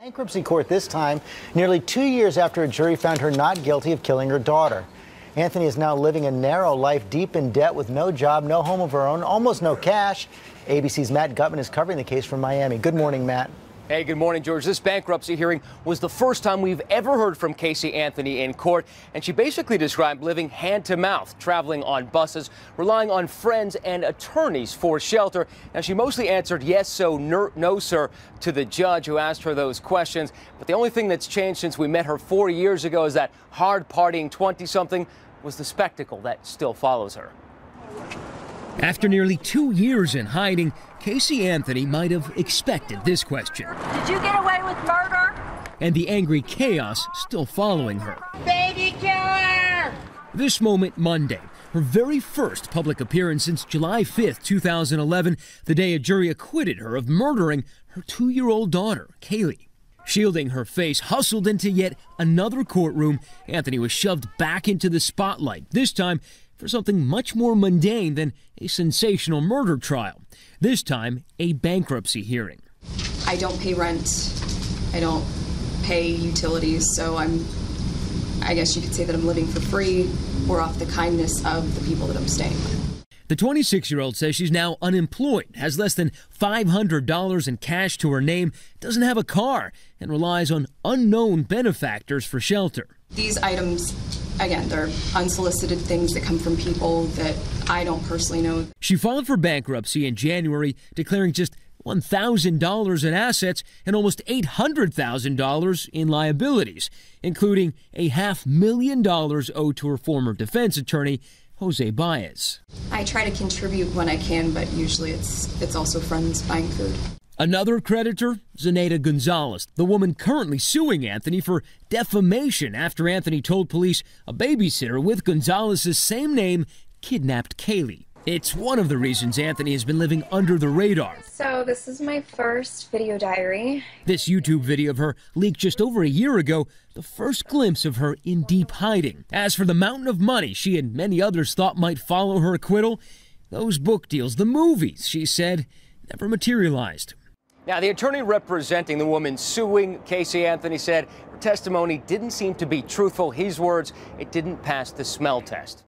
Bankruptcy court this time, nearly 2 years after a jury found her not guilty of killing her daughter. Anthony is now living a narrow life deep in debt with no job, no home of her own, almost no cash. ABC's Matt Gutman is covering the case from Miami. Good morning, Matt. Hey, good morning, George. This bankruptcy hearing was the first time we've ever heard from Caylee Anthony in court, and she basically described living hand to mouth, traveling on buses, relying on friends and attorneys for shelter. Now, she mostly answered yes, so, no, sir, to the judge who asked her those questions. But the only thing that's changed since we met her 4 years ago is that hard partying 20-something was the spectacle that still follows her. After nearly 2 years in hiding, Caylee Anthony might have expected this question. Did you get away with murder? And the angry chaos still following her. Baby killer! This moment Monday, her very first public appearance since July 5th, 2011, the day a jury acquitted her of murdering her 2-year-old daughter, Caylee. Shielding her face, hustled into yet another courtroom, Anthony was shoved back into the spotlight, this time for something much more mundane than a sensational murder trial. This time, a bankruptcy hearing. I don't pay rent. I don't pay utilities, so I guess you could say that I'm living for free or off the kindness of the people that I'm staying with. The 26-year-old says she's now unemployed, has less than $500 in cash to her name, doesn't have a car, and relies on unknown benefactors for shelter. These items, again, they're unsolicited things that come from people that I don't personally know. She filed for bankruptcy in January, declaring just $1,000 in assets and almost $800,000 in liabilities, including a $500,000 owed to her former defense attorney, Jose Baez. I try to contribute when I can, but usually it's also friends buying food. Another creditor, Zenaida Gonzalez, the woman currently suing Anthony for defamation after Anthony told police a babysitter with Gonzalez's same name kidnapped Caylee. It's one of the reasons Anthony has been living under the radar. So this is my first video diary. This YouTube video of her leaked just over a year ago, the first glimpse of her in deep hiding. As for the mountain of money she and many others thought might follow her acquittal, those book deals, the movies, she said, never materialized. Now, the attorney representing the woman suing Caylee Anthony said her testimony didn't seem to be truthful. His words, it didn't pass the smell test.